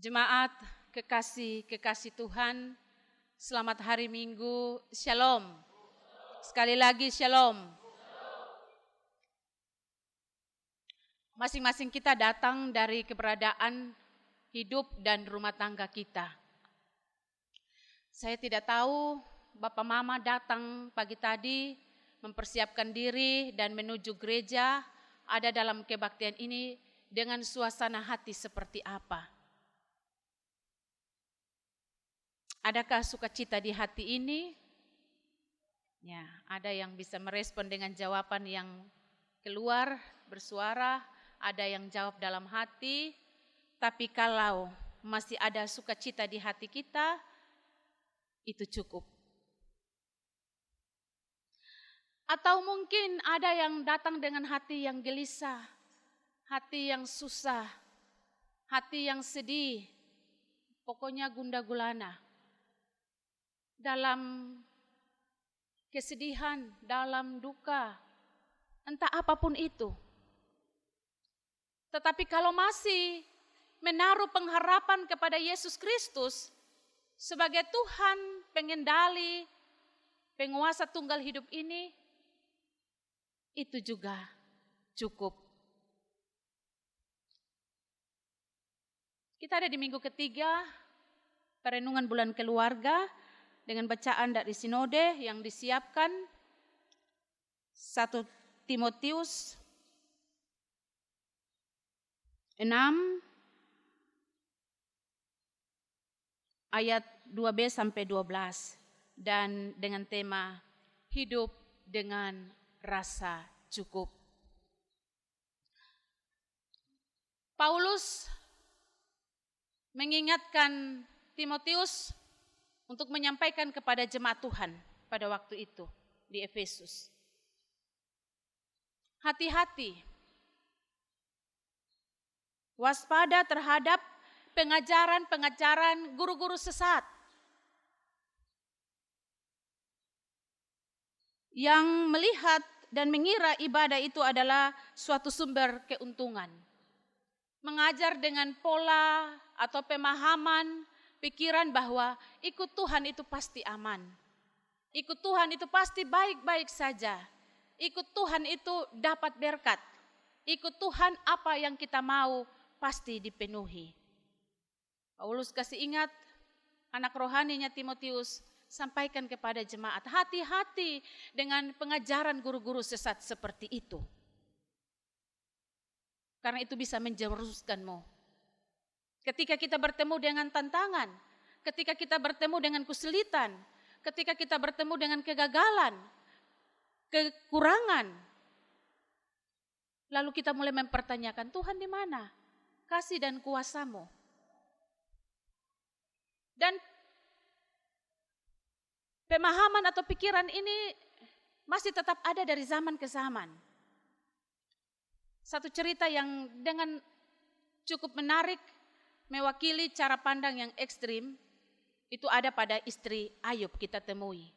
Jemaat kekasih Tuhan, selamat hari Minggu, Shalom. Sekali lagi Shalom. Masing-masing kita datang dari keberadaan hidup dan rumah tangga kita. Saya tidak tahu Bapak Mama datang pagi tadi mempersiapkan diri dan menuju gereja, ada dalam kebaktian ini dengan suasana hati seperti apa. Adakah sukacita di hati ini? Ya, ada yang bisa merespon dengan jawaban yang keluar bersuara, ada yang jawab dalam hati. Tapi kalau masih ada sukacita di hati kita, itu cukup. Atau mungkin ada yang datang dengan hati yang gelisah, hati yang susah, hati yang sedih, pokoknya gundah gulana. Dalam kesedihan, dalam duka, entah apapun itu. Tetapi kalau masih menaruh pengharapan kepada Yesus Kristus sebagai Tuhan, pengendali, penguasa tunggal hidup ini, itu juga cukup. Kita ada di minggu ketiga, perenungan bulan keluarga, dengan bacaan dari sinode yang disiapkan 1 Timotius 6 ayat 2b sampai 12 dan dengan tema hidup dengan rasa cukup. Paulus mengingatkan Timotius untuk menyampaikan kepada jemaat Tuhan pada waktu itu di Efesus. Hati-hati, waspada terhadap pengajaran-pengajaran guru-guru sesat yang melihat dan mengira ibadah itu adalah suatu sumber keuntungan. Mengajar dengan pola atau pemahaman pikiran bahwa ikut Tuhan itu pasti aman. Ikut Tuhan itu pasti baik-baik saja. Ikut Tuhan itu dapat berkat. Ikut Tuhan apa yang kita mau pasti dipenuhi. Paulus kasih ingat anak rohaninya Timotius, sampaikan kepada jemaat, hati-hati dengan pengajaran guru-guru sesat seperti itu. Karena itu bisa menjerumuskanmu. Ketika kita bertemu dengan tantangan, ketika kita bertemu dengan kesulitan, ketika kita bertemu dengan kegagalan, kekurangan, lalu kita mulai mempertanyakan, Tuhan di mana kasih dan kuasa-Mu? Dan pemahaman atau pikiran ini masih tetap ada dari zaman ke zaman. Satu cerita yang dengan cukup menarik, mewakili cara pandang yang ekstrim, itu ada pada istri Ayub kita temui.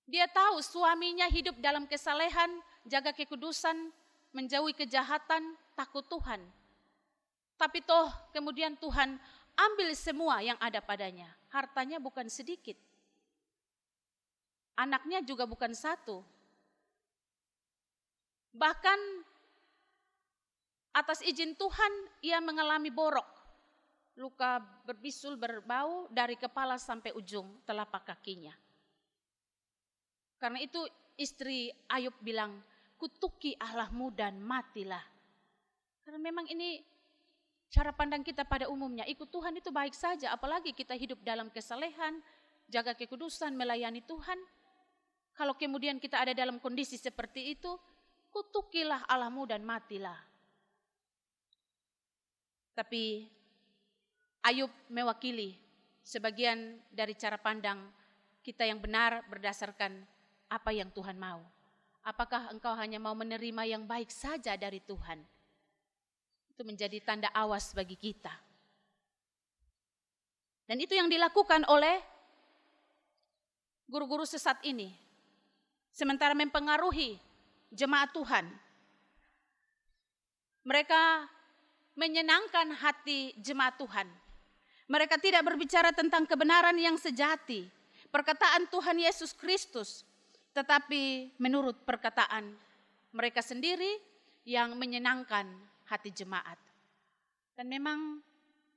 Dia tahu suaminya hidup dalam kesalehan, jaga kekudusan, menjauhi kejahatan, takut Tuhan. Tapi toh kemudian Tuhan ambil semua yang ada padanya. Hartanya bukan sedikit. Anaknya juga bukan satu. Bahkan atas izin Tuhan ia mengalami borok. Luka berbisul berbau dari kepala sampai ujung telapak kakinya. Karena itu istri Ayub bilang, kutuki Allahmu dan matilah. Karena memang ini cara pandang kita pada umumnya, ikut Tuhan itu baik saja, apalagi kita hidup dalam kesalehan, jaga kekudusan, melayani Tuhan. Kalau kemudian kita ada dalam kondisi seperti itu, kutukilah Allahmu dan matilah. Tapi Ayub mewakili sebagian dari cara pandang kita yang benar berdasarkan apa yang Tuhan mau. Apakah engkau hanya mau menerima yang baik saja dari Tuhan? Itu menjadi tanda awas bagi kita. Dan itu yang dilakukan oleh guru-guru sesat ini. Sementara mempengaruhi jemaat Tuhan. Mereka menyenangkan hati jemaat Tuhan. Mereka tidak berbicara tentang kebenaran yang sejati, perkataan Tuhan Yesus Kristus, tetapi menurut perkataan mereka sendiri yang menyenangkan hati jemaat. Dan memang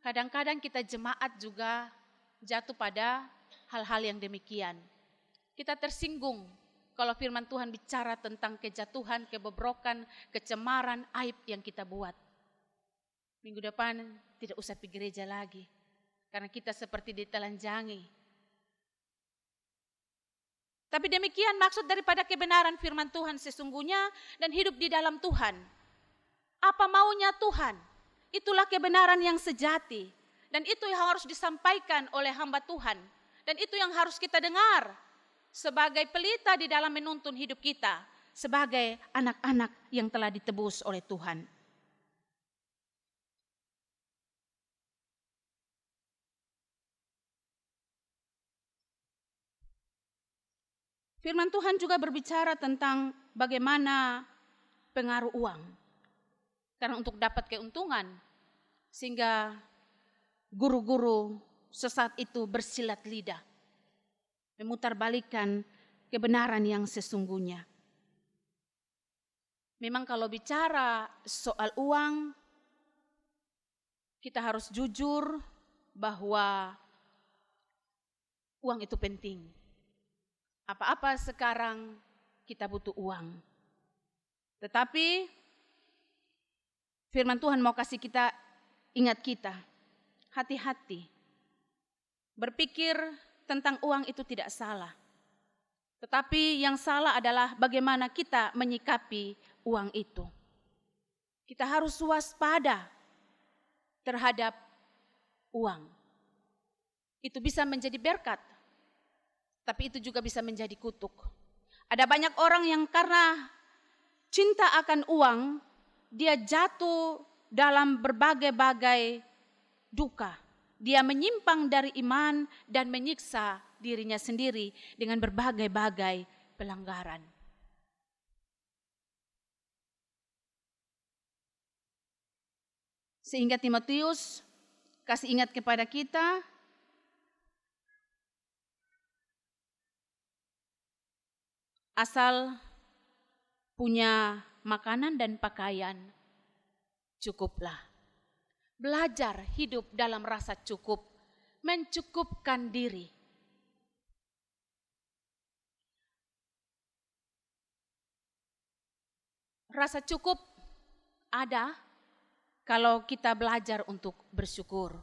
kadang-kadang kita jemaat juga jatuh pada hal-hal yang demikian. Kita tersinggung kalau firman Tuhan bicara tentang kejatuhan, kebobrokan, kecemaran, aib yang kita buat. Minggu depan tidak usah pergi gereja lagi, karena kita seperti ditelanjangi. Tapi demikian maksud daripada kebenaran firman Tuhan sesungguhnya dan hidup di dalam Tuhan. Apa maunya Tuhan? Itulah kebenaran yang sejati. Dan itu yang harus disampaikan oleh hamba Tuhan. Dan itu yang harus kita dengar sebagai pelita di dalam menuntun hidup kita. Sebagai anak-anak yang telah ditebus oleh Tuhan. Firman Tuhan juga berbicara tentang bagaimana pengaruh uang. Karena untuk dapat keuntungan, sehingga guru-guru sesat itu bersilat lidah, memutarbalikkan kebenaran yang sesungguhnya. Memang kalau bicara soal uang, kita harus jujur bahwa uang itu penting. Apa-apa sekarang kita butuh uang. Tetapi firman Tuhan mau kasih kita, ingat kita, hati-hati. Berpikir tentang uang itu tidak salah. Tetapi yang salah adalah bagaimana kita menyikapi uang itu. Kita harus waspada terhadap uang. Itu bisa menjadi berkat. Tapi itu juga bisa menjadi kutuk. Ada banyak orang yang karena cinta akan uang, dia jatuh dalam berbagai-bagai duka. Dia menyimpang dari iman dan menyiksa dirinya sendiri dengan berbagai-bagai pelanggaran. Sehingga Timotius kasih ingat kepada kita, asal punya makanan dan pakaian, cukuplah. Belajar hidup dalam rasa cukup, mencukupkan diri. Rasa cukup ada kalau kita belajar untuk bersyukur.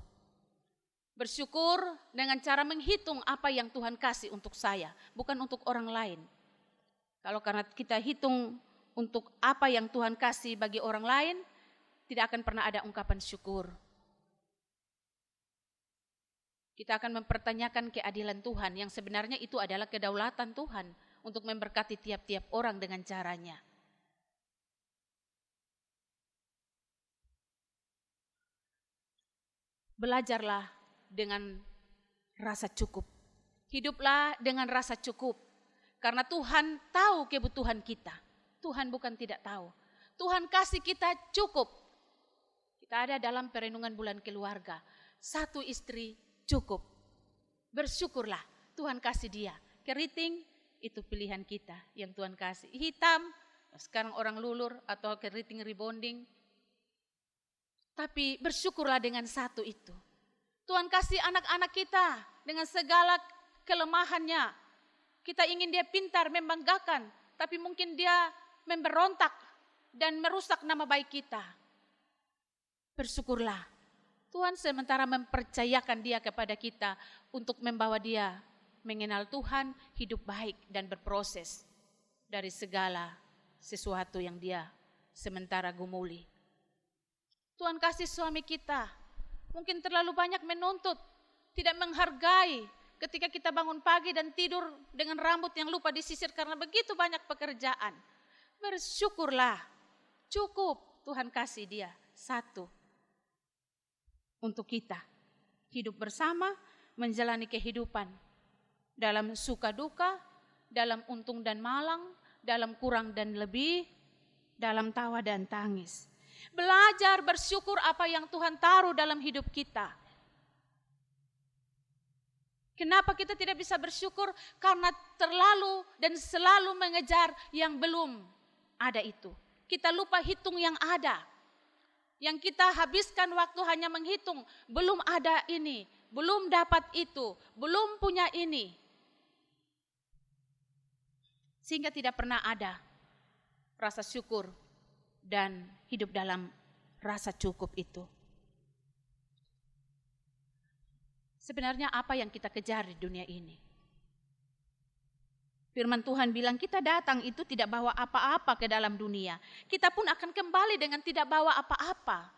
Bersyukur dengan cara menghitung apa yang Tuhan kasih untuk saya, bukan untuk orang lain. Kalau karena kita hitung untuk apa yang Tuhan kasih bagi orang lain, tidak akan pernah ada ungkapan syukur. Kita akan mempertanyakan keadilan Tuhan yang sebenarnya itu adalah kedaulatan Tuhan untuk memberkati tiap-tiap orang dengan caranya. Belajarlah dengan rasa cukup. Hiduplah dengan rasa cukup. Karena Tuhan tahu kebutuhan kita. Tuhan bukan tidak tahu. Tuhan kasih kita cukup. Kita ada dalam perenungan bulan keluarga. 1 istri cukup. Bersyukurlah Tuhan kasih dia. Keriting itu pilihan kita yang Tuhan kasih. Hitam, sekarang orang lulur atau keriting rebonding. Tapi bersyukurlah dengan 1 itu. Tuhan kasih anak-anak kita dengan segala kelemahannya. Kita ingin dia pintar, membanggakan, tapi mungkin dia memberontak dan merusak nama baik kita. Bersyukurlah. Tuhan sementara mempercayakan dia kepada kita untuk membawa dia mengenal Tuhan, hidup baik dan berproses dari segala sesuatu yang dia sementara gumuli. Tuhan kasih suami kita, mungkin terlalu banyak menuntut, tidak menghargai. Ketika kita bangun pagi dan tidur dengan rambut yang lupa disisir karena begitu banyak pekerjaan. Bersyukurlah, cukup Tuhan kasih dia 1 untuk kita. Hidup bersama, menjalani kehidupan. Dalam suka duka, dalam untung dan malang, dalam kurang dan lebih, dalam tawa dan tangis. Belajar bersyukur apa yang Tuhan taruh dalam hidup kita. Kenapa kita tidak bisa bersyukur? Karena terlalu dan selalu mengejar yang belum ada itu. Kita lupa hitung yang ada. Yang kita habiskan waktu hanya menghitung, belum ada ini, belum dapat itu, belum punya ini. Sehingga tidak pernah ada rasa syukur dan hidup dalam rasa cukup itu. Sebenarnya apa yang kita kejar di dunia ini? Firman Tuhan bilang kita datang itu tidak bawa apa-apa ke dalam dunia. Kita pun akan kembali dengan tidak bawa apa-apa.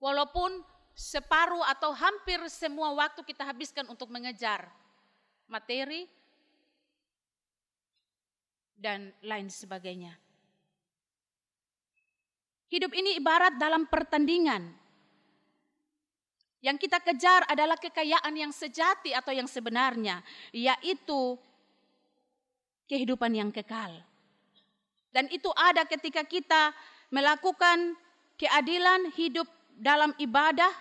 Walaupun separuh atau hampir semua waktu kita habiskan untuk mengejar materi dan lain sebagainya. Hidup ini ibarat dalam pertandingan. Yang kita kejar adalah kekayaan yang sejati atau yang sebenarnya, yaitu kehidupan yang kekal. Dan itu ada ketika kita melakukan keadilan hidup dalam ibadah,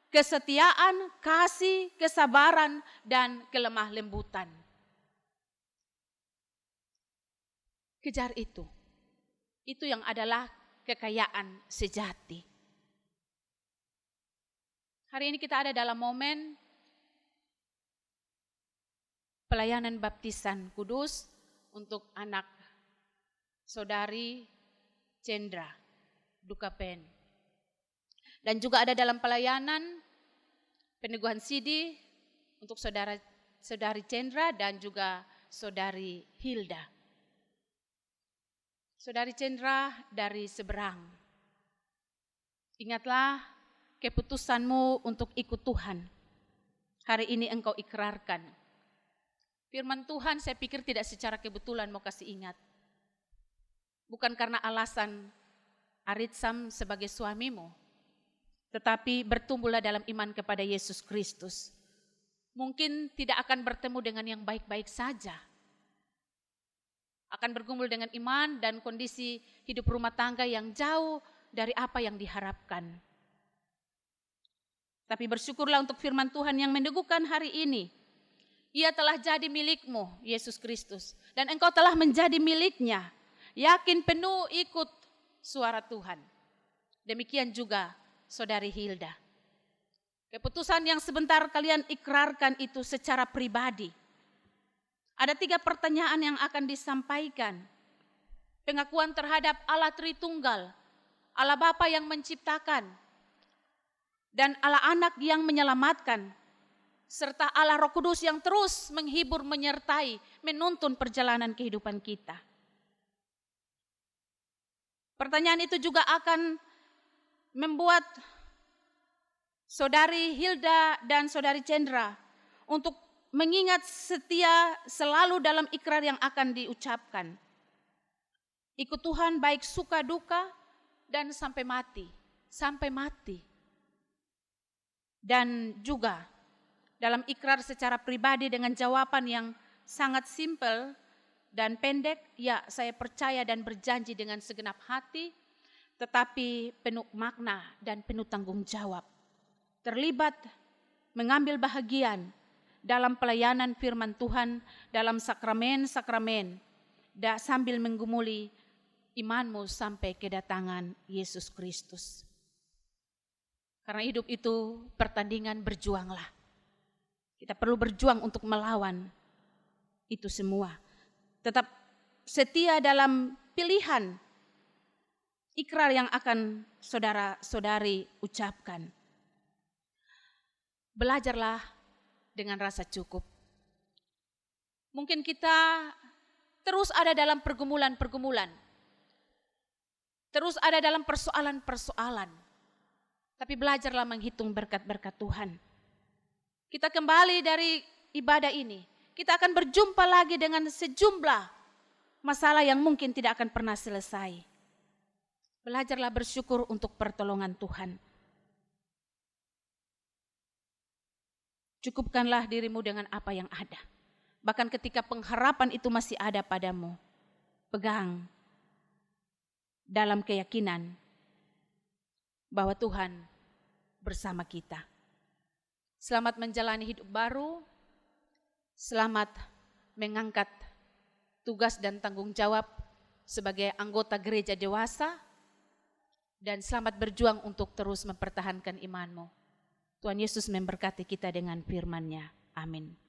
kesetiaan, kasih, kesabaran, dan kelemah lembutan. Kejar itu. Itu yang adalah kekayaan sejati. Hari ini kita ada dalam momen pelayanan baptisan kudus untuk anak saudari Cendra Dukapen. Dan juga ada dalam pelayanan peneguhan sidi untuk saudari Cendra dan juga saudari Hilda. Saudari Cendra dari seberang. Ingatlah keputusanmu untuk ikut Tuhan. Hari ini engkau ikrarkan. Firman Tuhan saya pikir tidak secara kebetulan mau kasih ingat. Bukan karena alasan Aritsam sebagai suamimu, tetapi bertumbuhlah dalam iman kepada Yesus Kristus. Mungkin tidak akan bertemu dengan yang baik-baik saja. Akan bergumul dengan iman dan kondisi hidup rumah tangga yang jauh dari apa yang diharapkan. Tapi bersyukurlah untuk firman Tuhan yang meneguhkan hari ini. Ia telah jadi milikmu, Yesus Kristus. Dan engkau telah menjadi miliknya. Yakin penuh ikut suara Tuhan. Demikian juga saudari Hilda. Keputusan yang sebentar kalian ikrarkan itu secara pribadi. Ada 3 pertanyaan yang akan disampaikan. Pengakuan terhadap Allah Tritunggal, Allah Bapa yang menciptakan, dan Allah Anak yang menyelamatkan, serta Allah Roh Kudus yang terus menghibur, menyertai, menuntun perjalanan kehidupan kita. Pertanyaan itu juga akan membuat saudari Hilda dan saudari Cendra untuk mengingat setia selalu dalam ikrar yang akan diucapkan. Ikut Tuhan baik suka duka dan sampai mati. Sampai mati. Dan juga dalam ikrar secara pribadi dengan jawaban yang sangat simpel dan pendek, ya saya percaya dan berjanji dengan segenap hati, tetapi penuh makna dan penuh tanggung jawab. Terlibat mengambil bahagian dalam pelayanan firman Tuhan, dalam sakramen-sakramen, sambil menggumuli imanmu sampai kedatangan Yesus Kristus. Karena hidup itu pertandingan, berjuanglah. Kita perlu berjuang untuk melawan itu semua. Tetap setia dalam pilihan ikrar yang akan saudara-saudari ucapkan. Belajarlah dengan rasa cukup. Mungkin kita terus ada dalam pergumulan-pergumulan. Terus ada dalam persoalan-persoalan. Tapi belajarlah menghitung berkat-berkat Tuhan. Kita kembali dari ibadah ini. Kita akan berjumpa lagi dengan sejumlah masalah yang mungkin tidak akan pernah selesai. Belajarlah bersyukur untuk pertolongan Tuhan. Cukupkanlah dirimu dengan apa yang ada. Bahkan ketika pengharapan itu masih ada padamu, pegang dalam keyakinan bahwa Tuhan bersama kita. Selamat menjalani hidup baru, selamat mengangkat tugas dan tanggung jawab sebagai anggota gereja dewasa, dan selamat berjuang untuk terus mempertahankan imanmu. Tuhan Yesus memberkati kita dengan firman-Nya. Amin.